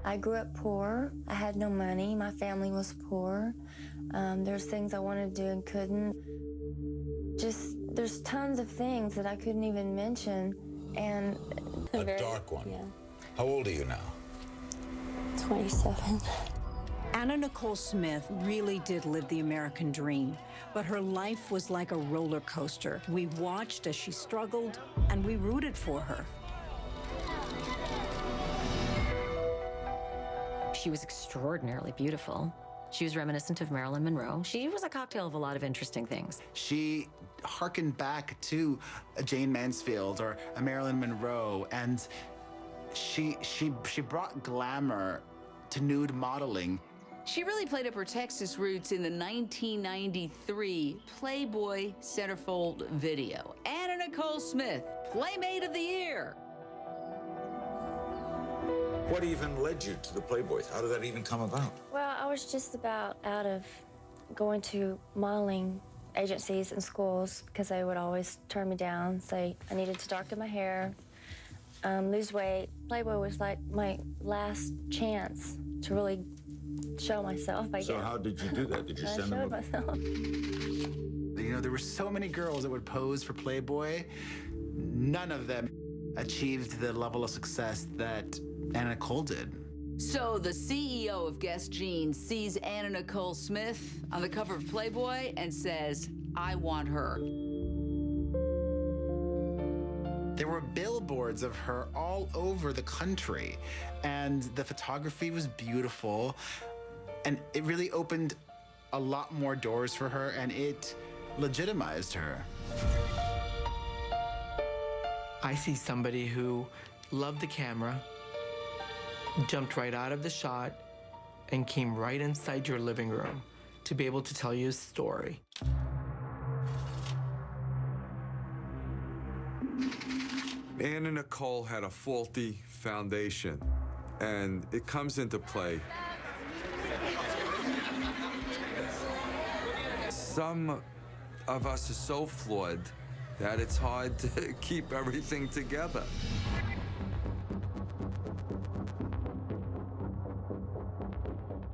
I grew up poor. I had no money. My family was poor. There's things I wanted to do and couldn't. There's tons of things that I couldn't even mention. And a dark one. Yeah. How old are you now? 27. Anna Nicole Smith really did live the American dream, but her life was like a roller coaster. We watched as she struggled, and we rooted for her. She was extraordinarily beautiful. She was reminiscent of Marilyn Monroe. She was a cocktail of a lot of interesting things. She harkened back to a Jane Mansfield or a Marilyn Monroe, and she brought glamour to nude modeling. She really played up her Texas roots in the 1993 Playboy centerfold video. Anna Nicole Smith, Playmate of the Year. What even led you to the Playboys? How did that even come about? Well, I was just about out of going to modeling agencies and schools because they would always turn me down, say I needed to darken my hair, lose weight. Playboy was like my last chance to really show myself, I guess. So how did you do that? Did you send them? I showed myself. You know, there were so many girls that would pose for Playboy. None of them achieved the level of success that Anna Nicole did. So the CEO of Guess Jeans sees Anna Nicole Smith on the cover of Playboy and says, I want her. There were billboards of her all over the country, and the photography was beautiful, and it really opened a lot more doors for her, and it legitimized her. I see somebody who loved the camera, jumped right out of the shot, and came right inside your living room to be able to tell you a story. Anna Nicole had a faulty foundation, and it comes into play. Some of us are so flawed that it's hard to keep everything together.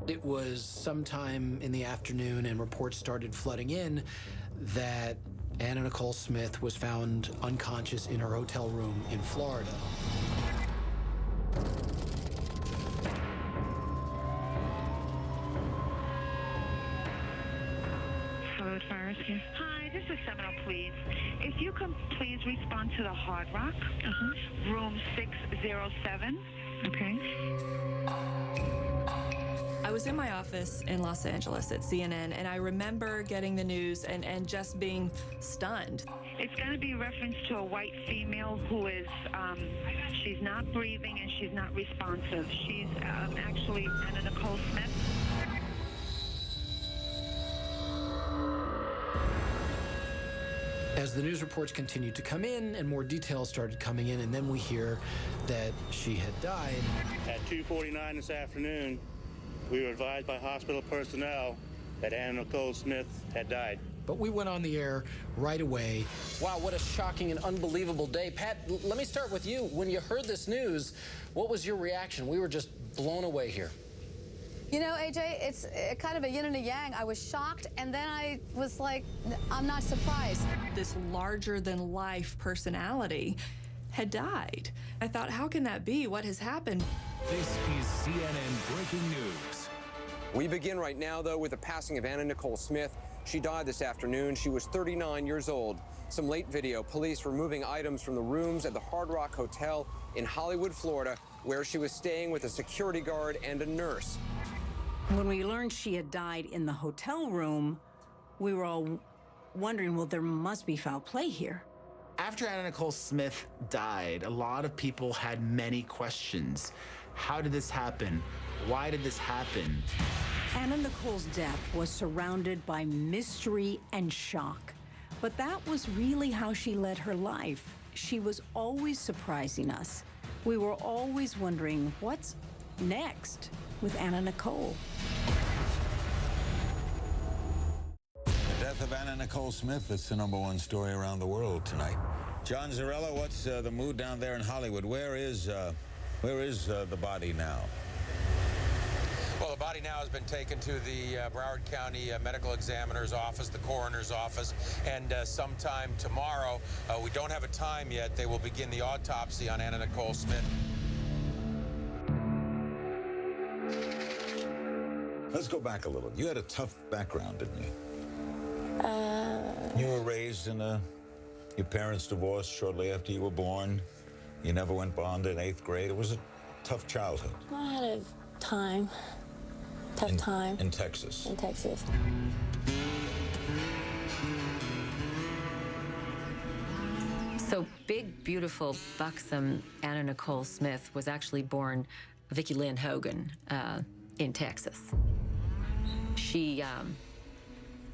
It was sometime in the afternoon, and reports started flooding in that Anna Nicole Smith was found unconscious in her hotel room in Florida. Hello, Fire Rescue. Hi, this is Seminole Police. If you can please respond to the Hard Rock, room 607. Okay. I was in my office in Los Angeles at CNN, and I remember getting the news and just being stunned. It's going to be reference to a white female who is, she's not breathing and she's not responsive. She's actually Anna Nicole Smith. As the news reports continued to come in and more details started coming in, and then we hear that she had died. At 2:49 this afternoon, we were advised by hospital personnel that Anna Nicole Smith had died. But we went on the air right away. Wow, what a shocking and unbelievable day. Pat, let me start with you. When you heard this news, what was your reaction? We were just blown away here. You know, AJ, it's kind of a yin and a yang. I was shocked, and then I was like, I'm not surprised. This larger-than-life personality had died. I thought, how can that be? What has happened? This is CNN Breaking News. We begin right now, though, with the passing of Anna Nicole Smith. She died this afternoon. She was 39 years old. Some late video, police removing items from the rooms at the Hard Rock Hotel in Hollywood, Florida, where she was staying with a security guard and a nurse. When we learned she had died in the hotel room, we were all wondering, well, there must be foul play here. After Anna Nicole Smith died, a lot of people had many questions. How did this happen? Why did this happen? Anna Nicole's death was surrounded by mystery and shock. But that was really how she led her life. She was always surprising us. We were always wondering, what's next with Anna Nicole? The death of Anna Nicole Smith, it's the #1 story around the world tonight. John Zarella, what's the mood down there in Hollywood? Where is the body now? Well, the body now has been taken to the Broward County Medical Examiner's office, the coroner's office, and sometime tomorrow, we don't have a time yet, they will begin the autopsy on Anna Nicole Smith. Let's go back a little. You had a tough background, didn't you? You were raised in your parents divorced shortly after you were born. You never went bond in 8th grade. It was a tough childhood. I had a time. Tough time. In Texas. In Texas. So big, beautiful, buxom Anna Nicole Smith was actually born Vicki Lynn Hogan in Texas. She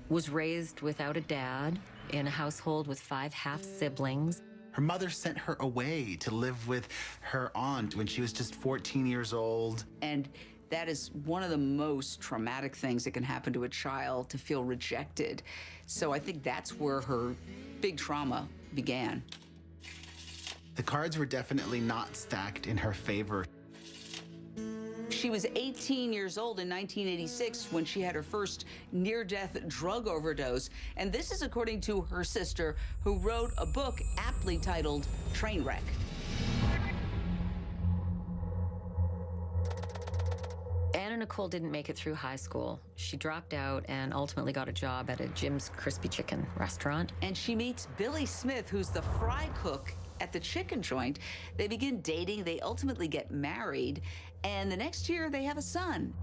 was raised without a dad in a household with 5 half-siblings. Her mother sent her away to live with her aunt when she was just 14 years old. And that is one of the most traumatic things that can happen to a child, to feel rejected. So I think that's where her big trauma began. The cards were definitely not stacked in her favor. She was 18 years old in 1986 when she had her first near-death drug overdose. And this is according to her sister, who wrote a book aptly titled Trainwreck. Anna Nicole didn't make it through high school. She dropped out and ultimately got a job at a Jim's Crispy Chicken restaurant. And she meets Billy Smith, who's the fry cook at the chicken joint. They begin dating, they ultimately get married, and the next year they have a son.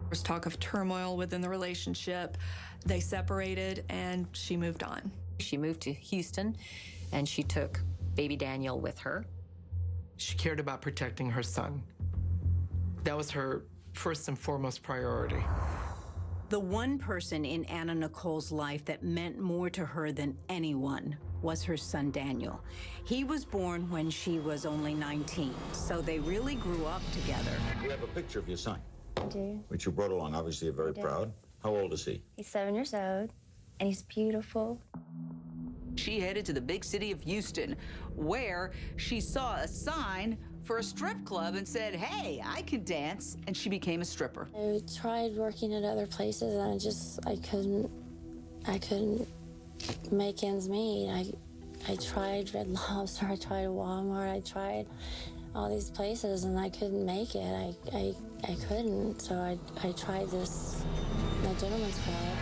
There's talk of turmoil within the relationship. They separated and she moved on. She moved to Houston and she took baby Daniel with her. She cared about protecting her son. That was her first and foremost priority. The one person in Anna Nicole's life that meant more to her than anyone was her son, Daniel. He was born when she was only 19, so they really grew up together. We have a picture of your son. I do. Which you brought along. Obviously, you're very proud. How old is he? He's 7 years old, and he's beautiful. She headed to the big city of Houston, where she saw a sign for a strip club and said, "Hey, I can dance," and she became a stripper. I tried working at other places, and I couldn't make ends meet. I tried Red Lobster, I tried Walmart, I tried all these places, and I couldn't make it. I couldn't, so I tried this, my gentleman's club.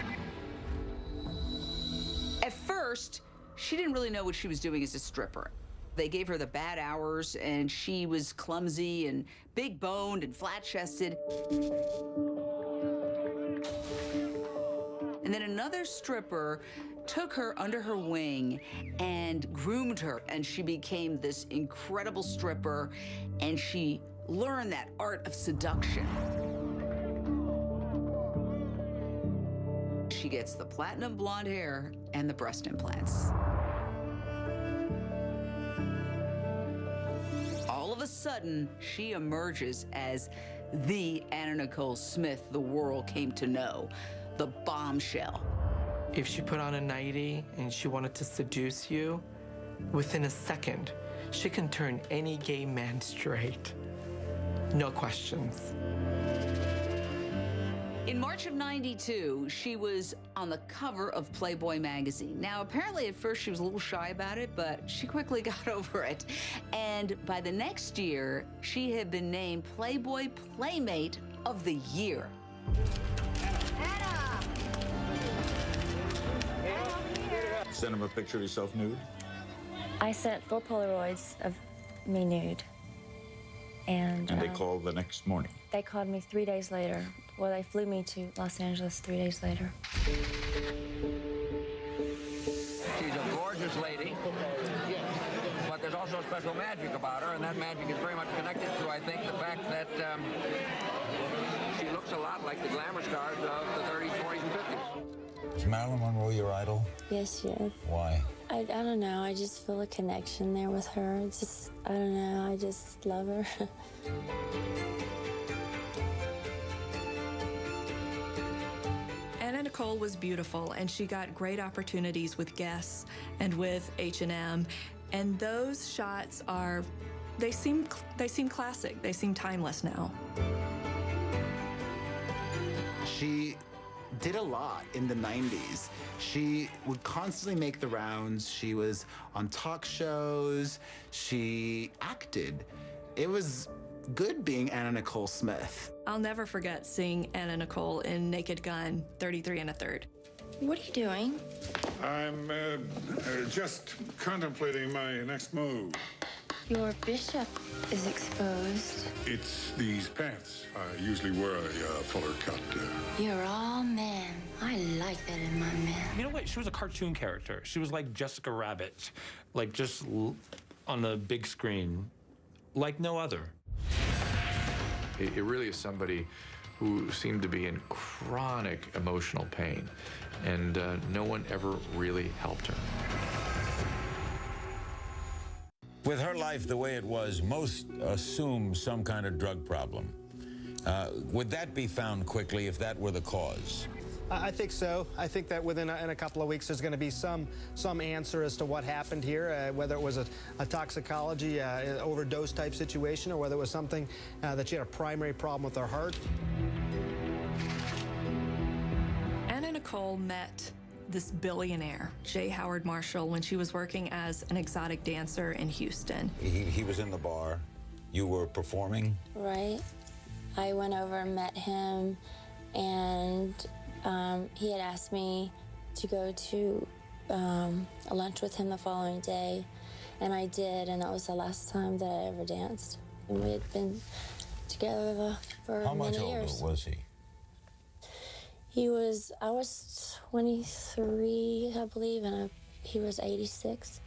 At first, she didn't really know what she was doing as a stripper. They gave her the bad hours, and she was clumsy and big-boned and flat-chested. And then another stripper took her under her wing and groomed her, and she became this incredible stripper, and she learned that art of seduction. She gets the platinum blonde hair and the breast implants. All of a sudden, she emerges as the Anna Nicole Smith the world came to know, the bombshell. If she put on a nightie and she wanted to seduce you, within a second, she can turn any gay man straight. No questions. In March of '92, she was on the cover of Playboy magazine. Now, apparently at first she was a little shy about it, but she quickly got over it. And by the next year, she had been named Playboy Playmate of the Year. Send him a picture of yourself nude? I sent 4 Polaroids of me nude. And they called the next morning? They called me 3 days later. Well, they flew me to Los Angeles 3 days later. She's a gorgeous lady, but there's also special magic about her, and that magic is very much connected to, I think, the fact that she looks a lot like the glamour stars of the 30s, 40s, and 50s. Is Marilyn Monroe your idol? Yes, she is. Why? I don't know. I just feel a connection there with her. It's just, I don't know. I just love her. Anna Nicole was beautiful, and she got great opportunities with Guess and with H&M, and those shots are, they seem classic. They seem timeless now. She did a lot in the 90s. She would constantly make the rounds. She was on talk shows. She acted. It was good being Anna Nicole Smith. I'll never forget seeing Anna Nicole in Naked Gun 33 1/3. What are you doing? I'm just contemplating my next move. Your bishop is exposed. It's these pants. I usually wear a fuller cut. You're all man. I like that in my man. You know what? She was a cartoon character. She was like Jessica Rabbit, like just on the big screen, like no other. It really is somebody who seemed to be in chronic emotional pain, and no one ever really helped her. With her life the way it was, most assume some kind of drug problem. Would that be found quickly if that were the cause? I think so. I think that in a couple of weeks there's going to be some answer as to what happened here, whether it was a toxicology overdose type situation or whether it was something that she had a primary problem with her heart. Anna Nicole met this billionaire, J. Howard Marshall, when she was working as an exotic dancer in Houston. He was in the bar. You were performing? Right. I went over and met him, and he had asked me to go to a lunch with him the following day, and I did, and that was the last time that I ever danced. And we had been together for How much many older years. was he? I was 23, I believe, and he was 86.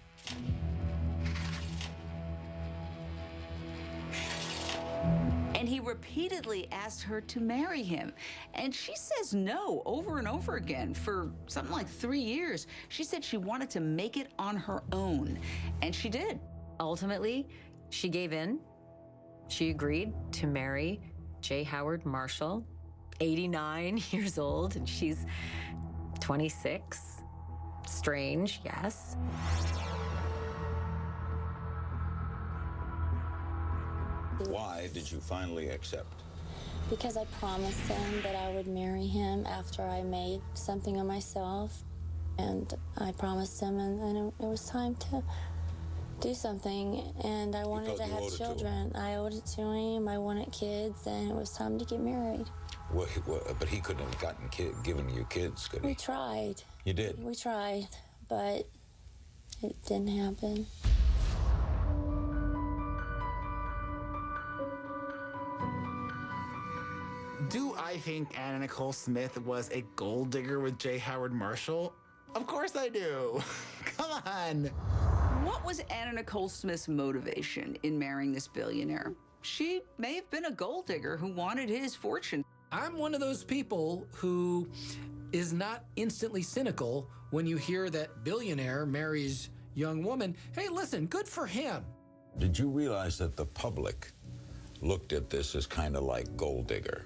And he repeatedly asked her to marry him. And she says no over and over again for something like 3 years. She said she wanted to make it on her own, and she did. Ultimately, she gave in. She agreed to marry J. Howard Marshall, 89 years old, and she's 26. Strange, yes. Why did you finally accept? Because I promised him that I would marry him after I made something of myself. And I promised him, and it was time to do something. And I wanted to have children. I owed it to him. I wanted kids, and it was time to get married. Well, but he couldn't have given you kids, could he? We tried. You did? We tried, but it didn't happen. Do I think Anna Nicole Smith was a gold digger with J. Howard Marshall? Of course I do. Come on. What was Anna Nicole Smith's motivation in marrying this billionaire? She may have been a gold digger who wanted his fortune. I'm one of those people who is not instantly cynical when you hear that billionaire marries young woman. Hey, listen, good for him. Did you realize that the public looked at this as kind of like gold digger?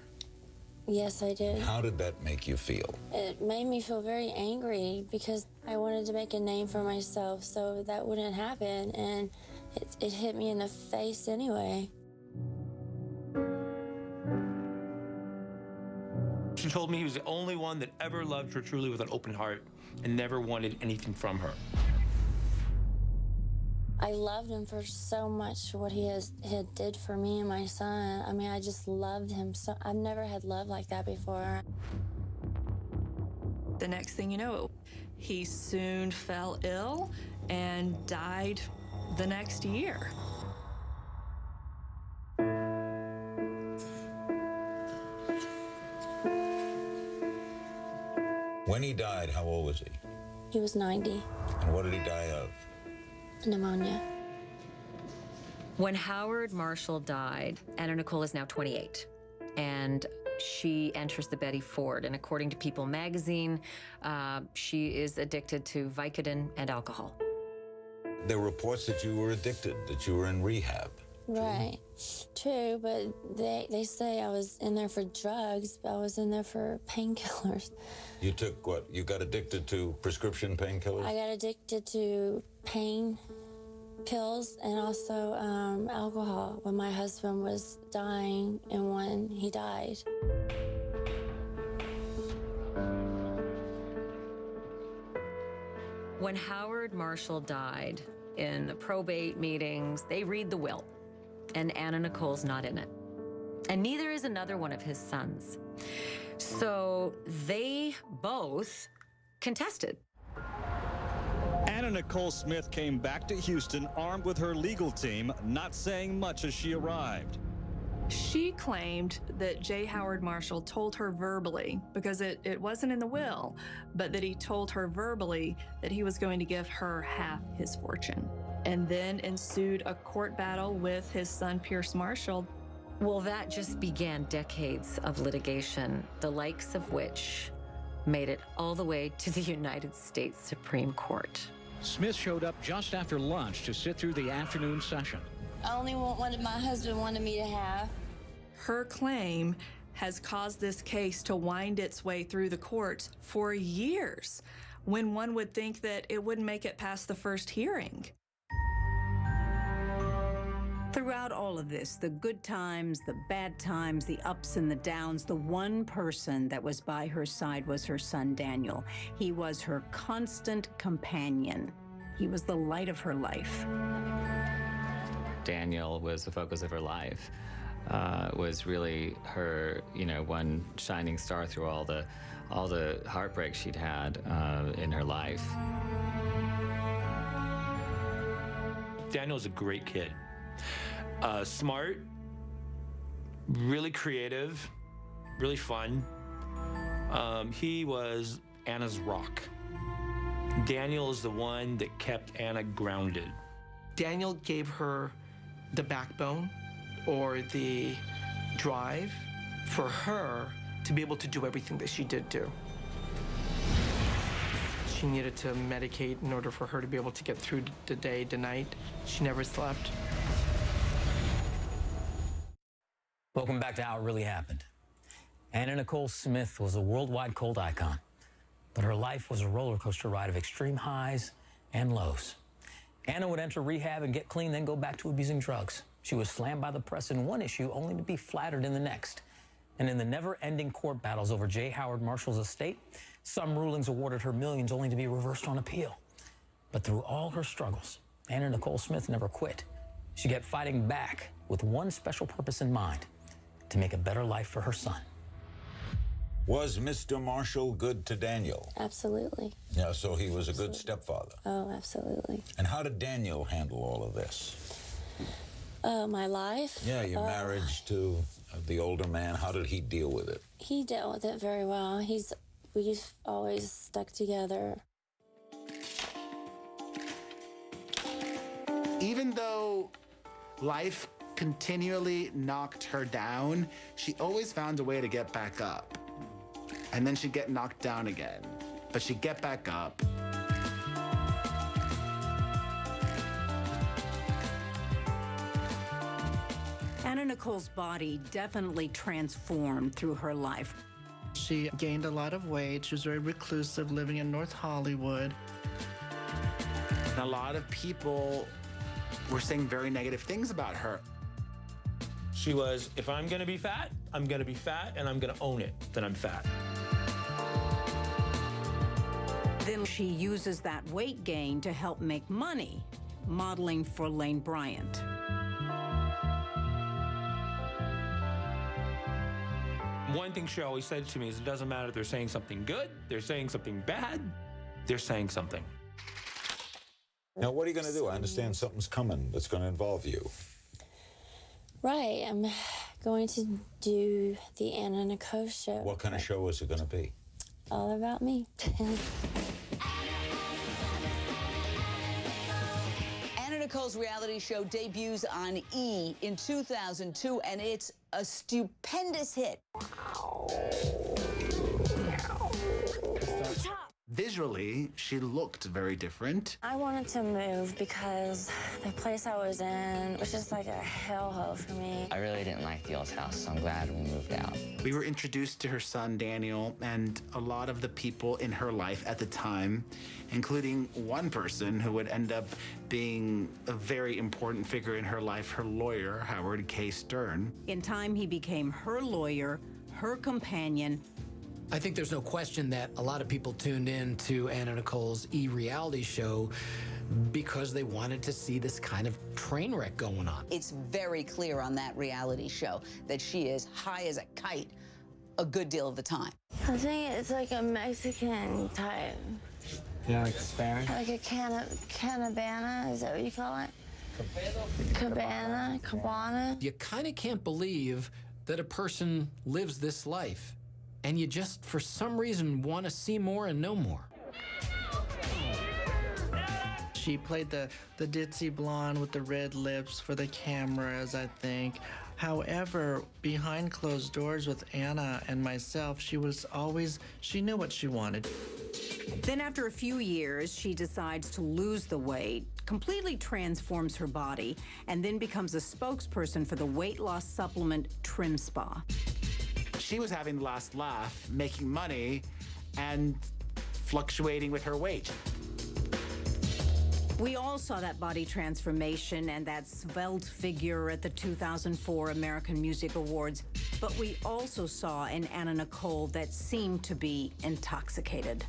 Yes, I did. How did that make you feel? It made me feel very angry because I wanted to make a name for myself so that wouldn't happen, and it hit me in the face anyway. She told me he was the only one that ever loved her truly with an open heart and never wanted anything from her. I loved him for so much what he had did for me and my son. I mean, I just loved him so. I've never had love like that before. The next thing you know, he soon fell ill and died the next year. When he died, how old was he? He was 90. And what did he die of? Pneumonia. When Howard Marshall died, Anna Nicole is now 28, and she enters the Betty Ford. And according to People magazine, she is addicted to Vicodin and alcohol. There were reports that you were addicted, that you were in rehab. Right. True, but they say I was in there for drugs, but I was in there for painkillers. You took what? You got addicted to prescription painkillers? I got addicted to pain pills and also alcohol when my husband was dying and when he died. When Howard Marshall died, in the probate meetings, they read the will, and Anna Nicole's not in it. And neither is another one of his sons. So they both contested. Anna Nicole Smith came back to Houston armed with her legal team, not saying much as she arrived. She claimed that J. Howard Marshall told her verbally, because it wasn't in the will, but that he told her verbally that he was going to give her half his fortune. And then ensued a court battle with his son, Pierce Marshall. Well, that just began decades of litigation, the likes of which made it all the way to the United States Supreme Court. Smith showed up just after lunch to sit through the afternoon session. I only want what my husband wanted me to have. Her claim has caused this case to wind its way through the courts for years, when one would think that it wouldn't make it past the first hearing. Throughout all of this, the good times, the bad times, the ups and the downs, the one person that was by her side was her son, Daniel. He was her constant companion. He was the light of her life. Daniel was the focus of her life, was really her, one shining star through all the heartbreak she'd had in her life. Daniel's a great kid. Smart, really creative, really fun. He was Anna's rock. Daniel is the one that kept Anna grounded. Daniel gave her the backbone or the drive for her to be able to do everything that she did do. She needed to medicate in order for her to be able to get through the day, the night. She never slept. Welcome back to How It Really Happened. Anna Nicole Smith was a worldwide cult icon, but her life was a roller coaster ride of extreme highs and lows. Anna would enter rehab and get clean, then go back to abusing drugs. She was slammed by the press in one issue, only to be flattered in the next. And in the never-ending court battles over J. Howard Marshall's estate, some rulings awarded her millions, only to be reversed on appeal. But through all her struggles, Anna Nicole Smith never quit. She kept fighting back with one special purpose in mind: to make a better life for her son. Was Mr. Marshall good to Daniel? Absolutely. Yeah, so he was a good stepfather. Oh, absolutely. And how did Daniel handle all of this? My life? Yeah, your marriage to the older man, how did he deal with it? He dealt with it very well. We've always stuck together. Even though life continually knocked her down, she always found a way to get back up. And then she'd get knocked down again, but she'd get back up. Anna Nicole's body definitely transformed through her life. She gained a lot of weight. She was very reclusive, living in North Hollywood. And a lot of people were saying very negative things about her. She was, if I'm gonna be fat, I'm gonna be fat, and I'm gonna own it, that I'm fat. Then she uses that weight gain to help make money, modeling for Lane Bryant. One thing she always said to me is, it doesn't matter if they're saying something good, they're saying something bad, they're saying something. Now, what are you going to do? I understand something's coming that's going to involve you. Right. I'm going to do the Anna Nicole show. What kind of show is it going to be? All about me. Anna Nicole's reality show debuts on E! In 2002, and it's a stupendous hit. Visually, she looked very different. I wanted to move because the place I was in was just like a hellhole for me. I really didn't like the old house, so I'm glad we moved out. We were introduced to her son, Daniel, and a lot of the people in her life at the time, including one person who would end up being a very important figure in her life, her lawyer, Howard K. Stern. In time, he became her lawyer, her companion, I think there's no question that a lot of people tuned in to Anna Nicole's reality show because they wanted to see this kind of train wreck going on. It's very clear on that reality show that she is high as a kite a good deal of the time. I think it's like a Mexican type. Yeah, like Spanish? Like a canabana, is that what you call it? Cabana. You kind of can't believe that a person lives this life, and you just, for some reason, want to see more and know more. She played the ditzy blonde with the red lips for the cameras, I think. However, behind closed doors with Anna and myself, she knew what she wanted. Then after a few years, she decides to lose the weight, completely transforms her body, and then becomes a spokesperson for the weight loss supplement Trim Spa. She was having the last laugh, making money, and fluctuating with her weight. We all saw that body transformation and that svelte figure at the 2004 American Music Awards, but we also saw an Anna Nicole that seemed to be intoxicated.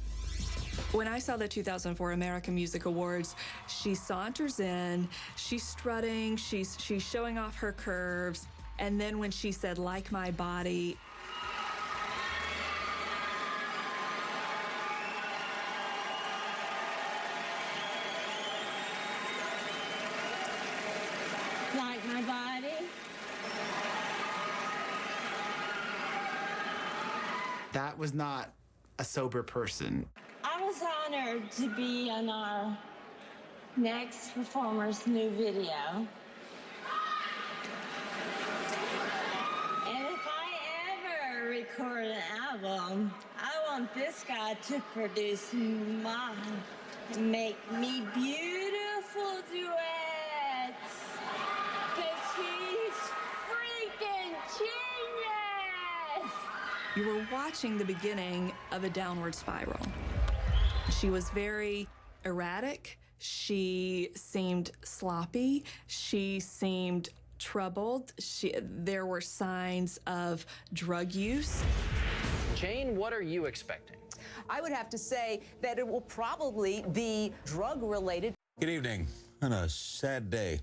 When I saw the 2004 American Music Awards, she saunters in, she's strutting, she's showing off her curves, and then when she said, "Like my body," Like my body. That was not a sober person. I was honored to be on our next performer's new video. And if I ever record an album, I want this guy to produce mine and make me beautiful duets. Because he's freaking genius! you were watching the beginning of a downward spiral. She was very erratic. She seemed sloppy. She seemed troubled. There were signs of drug use. Jane, what are you expecting? I would have to say that it will probably be drug-related. Good evening. On a sad day,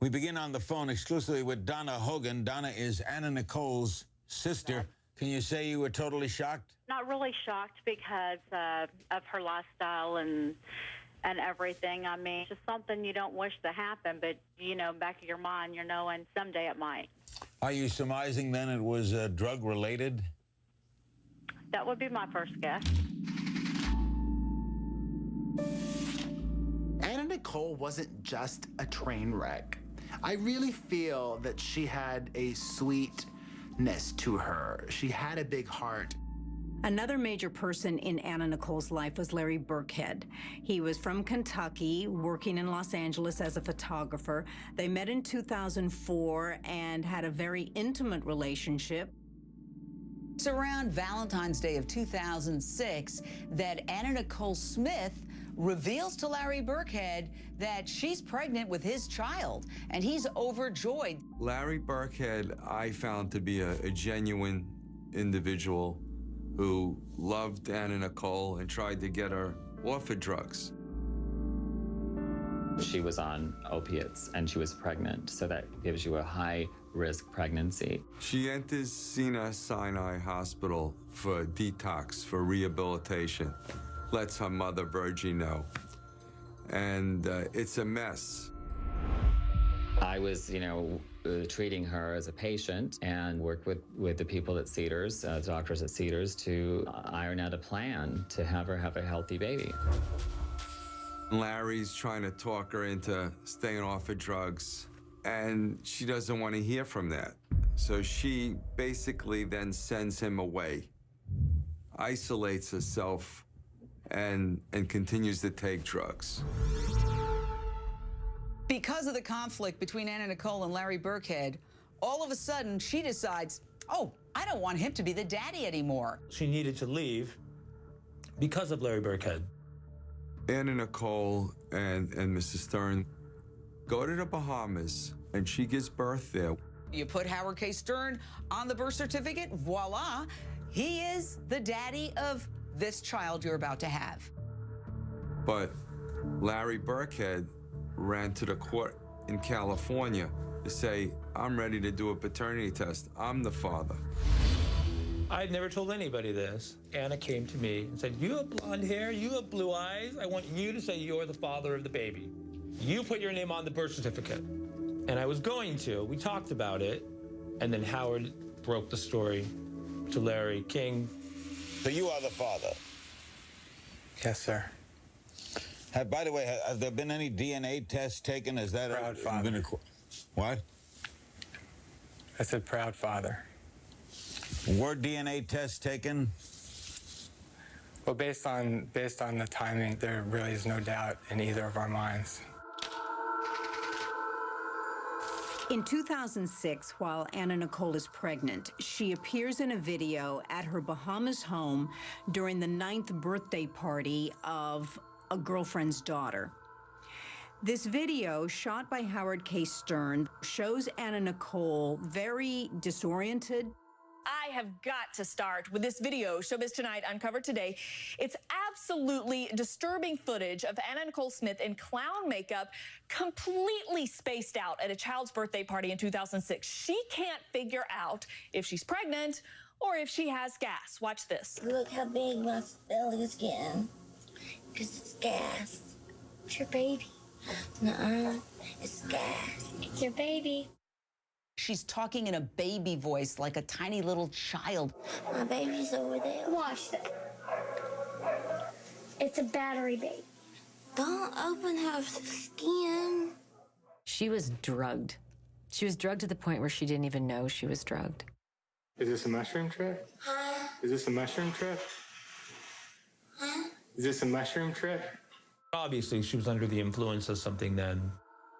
we begin on the phone exclusively with Donna Hogan. Donna is Anna Nicole's sister. Can you say you were totally shocked? Not really shocked because of her lifestyle and everything. I mean, it's just something you don't wish to happen, but, you know, back of your mind, you're knowing someday it might. Are you surmising then it was drug-related? That would be my first guess. Anna Nicole wasn't just a train wreck. I really feel that she had a sweetness to her. She had a big heart. Another major person in Anna Nicole's life was Larry Burkhead. He was from Kentucky, working in Los Angeles as a photographer. They met in 2004 and had a very intimate relationship. It's around Valentine's Day of 2006 that Anna Nicole Smith reveals to Larry Burkhead that she's pregnant with his child, and he's overjoyed. Larry Burkhead, I found to be a genuine individual who loved Anna Nicole and tried to get her off of drugs. She was on opiates and she was pregnant, so that gives you a high-risk pregnancy. She enters Sinai Hospital for detox, for rehabilitation. Lets her mother, Virgie, know. And it's a mess. I was, treating her as a patient and worked with the people at Cedars, doctors at Cedars, to iron out a plan to have her have a healthy baby. Larry's trying to talk her into staying off of drugs, and she doesn't want to hear from that. So she basically then sends him away, isolates herself, and continues to take drugs. Because of the conflict between Anna Nicole and Larry Burkhead, all of a sudden she decides, oh, I don't want him to be the daddy anymore. She needed to leave because of Larry Burkhead. Anna Nicole and Mrs. Stern go to the Bahamas, and she gives birth there. You put Howard K. Stern on the birth certificate, voila, he is the daddy of this child you're about to have. But Larry Burkhead ran to the court in California to say, I'm ready to do a paternity test. I'm the father. I had never told anybody this. Anna came to me and said, you have blonde hair, you have blue eyes. I want you to say you're the father of the baby. You put your name on the birth certificate. And I was going to. We talked about it. And then Howard broke the story to Larry King. So you are the father? Yes, sir. By the way, have there been any DNA tests taken? Is that proud father? What? I said proud father. Were DNA tests taken? Well, based on the timing, there really is no doubt in either of our minds. In 2006, while Anna Nicole is pregnant, she appears in a video at her Bahamas home during the 9th birthday party of a girlfriend's daughter. This video, shot by Howard K. Stern, shows Anna Nicole very disoriented. I have got to start with this video Showbiz Tonight uncovered today. It's absolutely disturbing footage of Anna Nicole Smith in clown makeup, completely spaced out at a child's birthday party in 2006. She can't figure out if she's pregnant or if she has gas. Watch this. Look how big my belly is getting, because it's gas. It's your baby. Nuh-uh, it's gas. It's your baby. She's talking in a baby voice like a tiny little child. My baby's over there. Watch that. It's a battery baby. Don't open her skin. She was drugged. She was drugged to the point where she didn't even know she was drugged. Is this a mushroom trip? Huh? Is this a mushroom trip? Huh? Is this a mushroom trip? Obviously, she was under the influence of something then.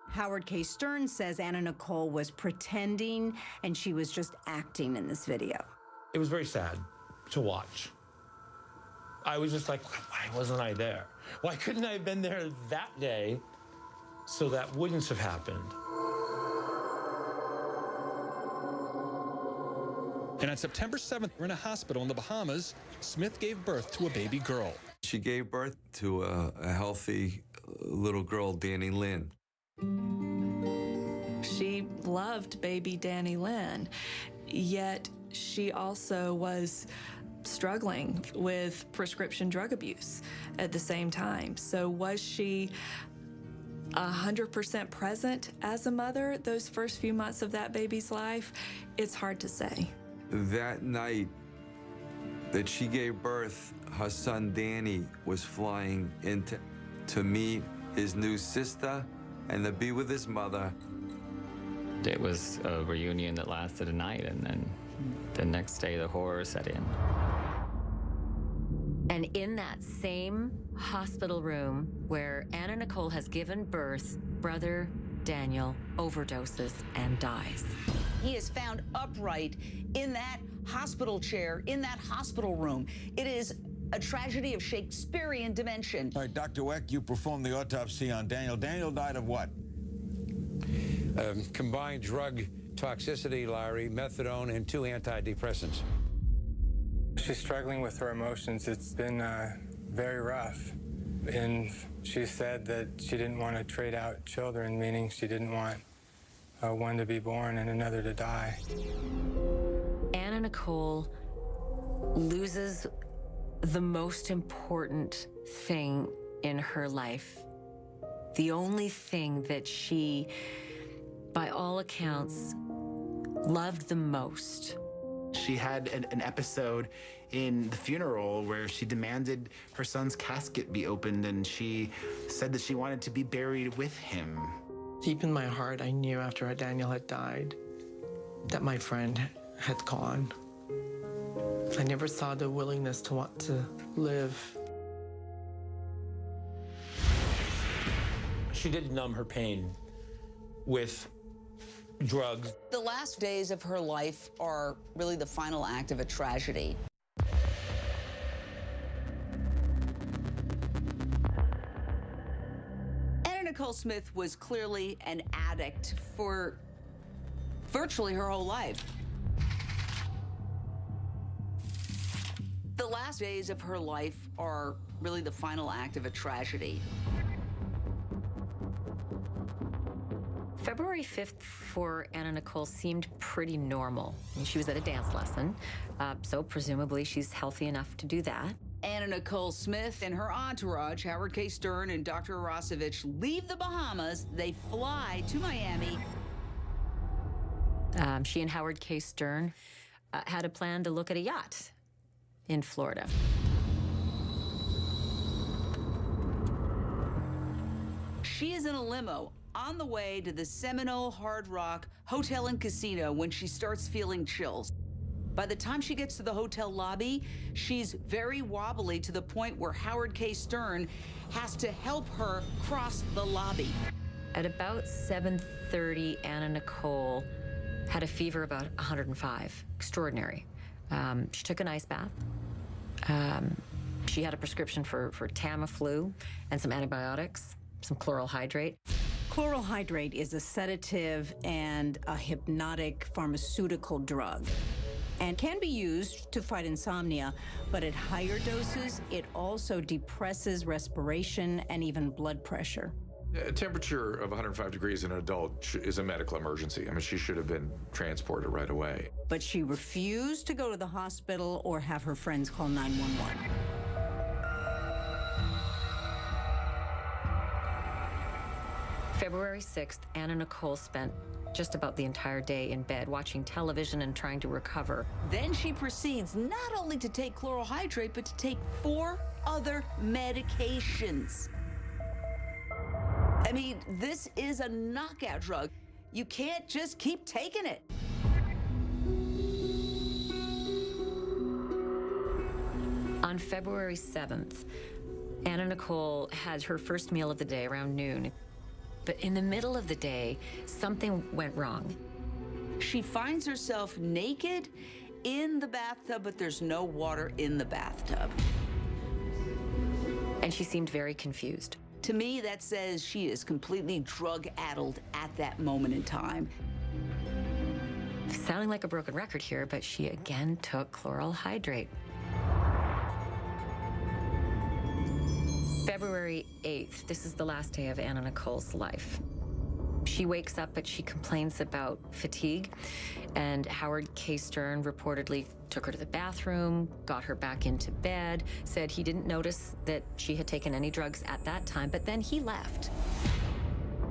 Howard K. Stern says Anna Nicole was pretending and she was just acting in this video. It was very sad to watch. I was just like, why wasn't I there? Why couldn't I have been there that day so that wouldn't have happened? And on September 7th, we're in a hospital in the Bahamas. Smith gave birth to a baby girl. She gave birth to a healthy little girl, Danny Lynn. She loved baby Danny Lynn, yet she also was struggling with prescription drug abuse at the same time. So was she 100% present as a mother those first few months of that baby's life? It's hard to say. That night that she gave birth, her son Danny was flying in to meet his new sister and to be with his mother. It was a reunion that lasted a night, and then the next day the horror set in. And in that same hospital room where Anna Nicole has given birth, brother Daniel overdoses and dies. He is found upright in that hospital chair, in that hospital room. It is a tragedy of Shakespearean dimension. All right, Dr. Weck, you performed the autopsy on Daniel. Daniel died of what? Combined drug toxicity, Larry, methadone, and 2 antidepressants. She's struggling with her emotions. It's been very rough. And she said that she didn't want to trade out children, meaning she didn't want one to be born and another to die. Anna Nicole loses the most important thing in her life. The only thing that she, by all accounts, loved the most. She had an episode in the funeral where she demanded her son's casket be opened, and she said that she wanted to be buried with him. Deep in my heart, I knew after Daniel had died that my friend had gone. I never saw the willingness to want to live. She did numb her pain with drugs. The last days of her life are really the final act of a tragedy. Anna Nicole Smith was clearly an addict for virtually her whole life. The last days of her life are really the final act of a tragedy. February 5th for Anna Nicole seemed pretty normal. I mean, she was at a dance lesson, so presumably she's healthy enough to do that. Anna Nicole Smith and her entourage, Howard K. Stern and Dr. Arosevich, leave the Bahamas. They fly to Miami. She and Howard K. Stern had a plan to look at a yacht in Florida. She is in a limo on the way to the Seminole Hard Rock Hotel and Casino when she starts feeling chills. By the time she gets to the hotel lobby, she's very wobbly to the point where Howard K. Stern has to help her cross the lobby. At about 7:30, Anna Nicole had a fever about 105, extraordinary. She took an ice bath. She had a prescription for Tamiflu and some antibiotics, some chloral hydrate. Chloral hydrate is a sedative and a hypnotic pharmaceutical drug and can be used to fight insomnia, but at higher doses, it also depresses respiration and even blood pressure. A temperature of 105 degrees in an adult is a medical emergency. I mean, she should have been transported right away. But she refused to go to the hospital or have her friends call 911. February 6th, Anna Nicole spent just about the entire day in bed watching television and trying to recover. Then she proceeds not only to take chloral hydrate, but to take 4 other medications. I mean, this is a knockout drug. You can't just keep taking it. On February 7th, Anna Nicole had her first meal of the day around noon. But in the middle of the day, something went wrong. She finds herself naked in the bathtub, but there's no water in the bathtub. And she seemed very confused. To me, that says she is completely drug-addled at that moment in time. Sounding like a broken record here, but she again took chloral hydrate. February 8th, this is the last day of Anna Nicole's life. She wakes up, but she complains about fatigue, and Howard K. Stern reportedly took her to the bathroom, got her back into bed, said he didn't notice that she had taken any drugs at that time, but then he left.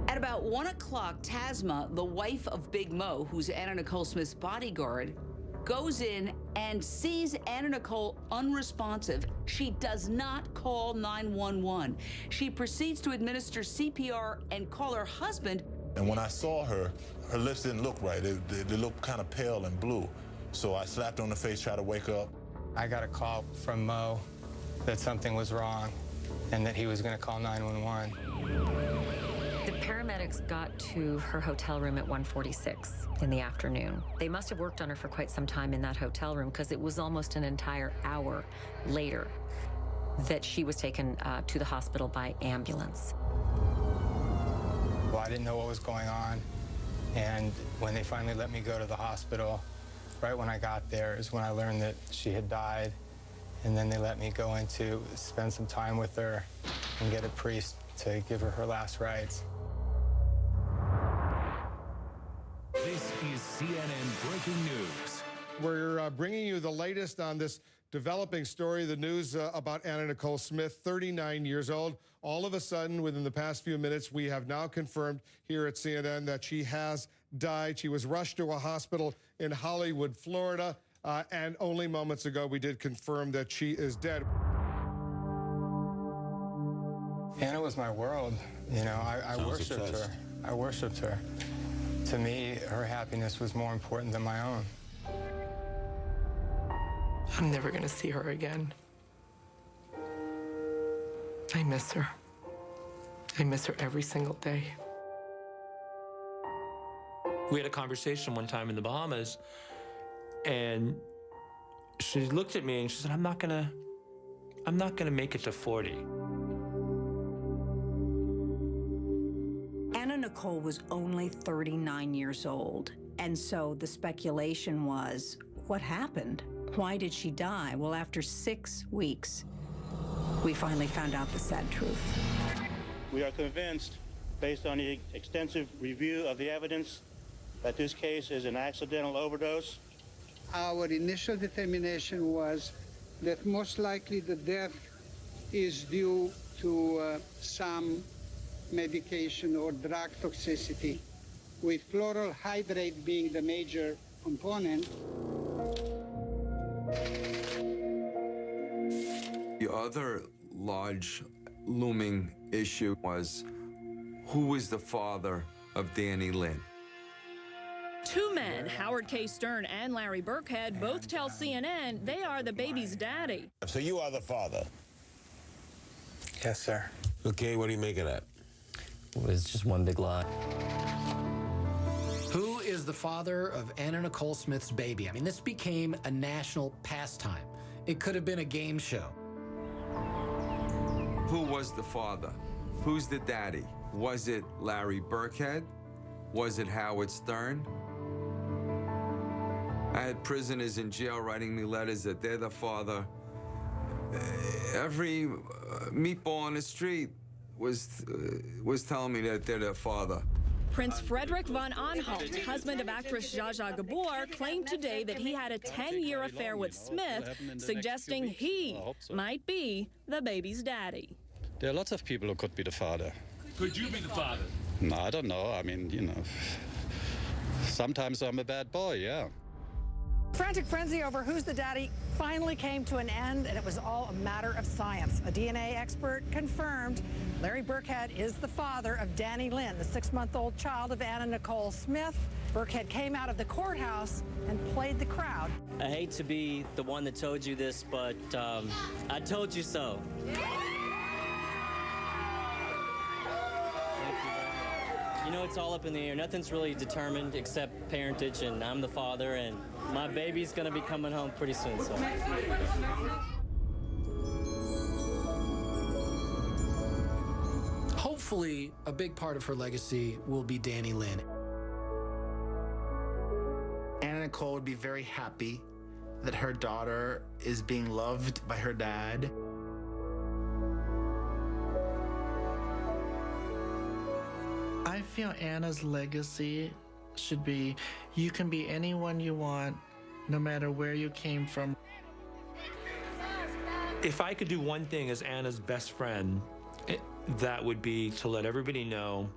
At about 1 o'clock, Tasma, the wife of Big Mo, who's Anna Nicole Smith's bodyguard, goes in and sees Anna Nicole unresponsive. She does not call 911. She proceeds to administer CPR and call her husband. And when I saw her, her lips didn't look right. They looked kind of pale and blue. So I slapped her on the face, tried to wake her up. I got a call from Mo that something was wrong and that he was going to call 911. The paramedics got to her hotel room at 1:46 in the afternoon. They must have worked on her for quite some time in that hotel room because it was almost an entire hour later that she was taken to the hospital by ambulance. Well, I didn't know what was going on, and when they finally let me go to the hospital, right when I got there is when I learned that she had died, and then they let me go in to spend some time with her and get a priest to give her her last rites. This is CNN Breaking News. We're bringing you the latest on this developing story, the news about Anna Nicole Smith, 39 years old. All of a sudden, within the past few minutes, we have now confirmed here at CNN that she has died. She was rushed to a hospital in Hollywood, Florida, and only moments ago we did confirm that she is dead. Anna was my world. You know, I worshiped her. I worshiped her. To me, her happiness was more important than my own. I'm never going to see her again. I miss her. I miss her every single day. We had a conversation one time in the Bahamas, and she looked at me and she said, I'm not gonna make it to 40. Anna Nicole was only 39 years old, And so the speculation was, what happened? Why did she die? Well, after 6 weeks, we finally found out the sad truth. We are convinced, based on the extensive review of the evidence, that this case is an accidental overdose. Our initial determination was that most likely the death is due to some medication or drug toxicity, with chloral hydrate being the major component. The other large looming issue was, who was the father of Danny Lynn? Two men, Howard K. Stern and Larry Burkhead, both tell CNN they are the baby's daddy. So you are the father? Yes, sir. Okay, what do you make of that? It was just one big lie. Who is the father of Anna Nicole Smith's baby? I mean, this became a national pastime. It could have been a game show. Who was the father? Who's the daddy? Was it Larry Burkhead? Was it Howard Stern? I had prisoners in jail writing me letters that they're the father. Every meatball on the street was telling me that they're their father. Prince Frederick von Anhalt, husband of actress Zsa Zsa Gabor, claimed today that he had a 10-year affair with Smith, suggesting he might be the baby's daddy. There are lots of people who could be the father. Could you be the father? No, I don't know. I mean, you know, sometimes I'm a bad boy, yeah. Frantic frenzy over who's the daddy finally came to an end, and it was all a matter of science. A DNA expert confirmed Larry Burkhead is the father of Danny Lynn, the 6-month-old child of Anna Nicole Smith. Burkhead came out of the courthouse and played the crowd. I hate to be the one that told you this, but I told you so. You know, it's all up in the air. Nothing's really determined except parentage, and I'm the father, and my baby's gonna be coming home pretty soon, so. Hopefully, a big part of her legacy will be Danny Lynn. Anna Nicole would be very happy that her daughter is being loved by her dad. I feel Anna's legacy should be, you can be anyone you want, no matter where you came from. If I could do one thing as Anna's best friend, that would be to let everybody know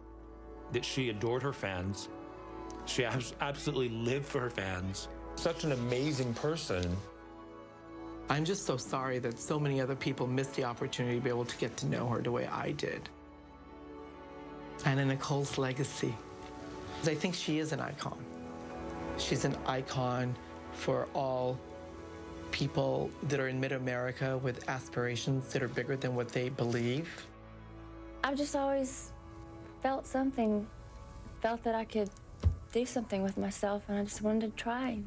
that she adored her fans. She absolutely lived for her fans. Such an amazing person. I'm just so sorry that so many other people missed the opportunity to be able to get to know her the way I did. Anna Nicole's legacy. I think she is an icon. She's an icon for all people that are in mid-America with aspirations that are bigger than what they believe. I've just always felt something, felt that I could do something with myself, and I just wanted to try.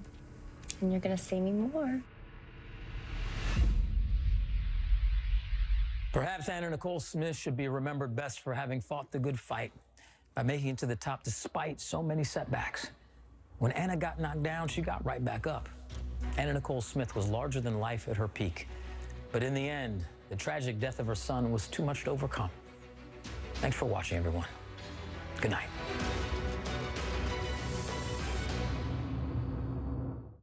And you're gonna see me more. Perhaps Anna Nicole Smith should be remembered best for having fought the good fight by making it to the top despite so many setbacks. When Anna got knocked down, she got right back up. Anna Nicole Smith was larger than life at her peak. But in the end, the tragic death of her son was too much to overcome. Thanks for watching, everyone. Good night.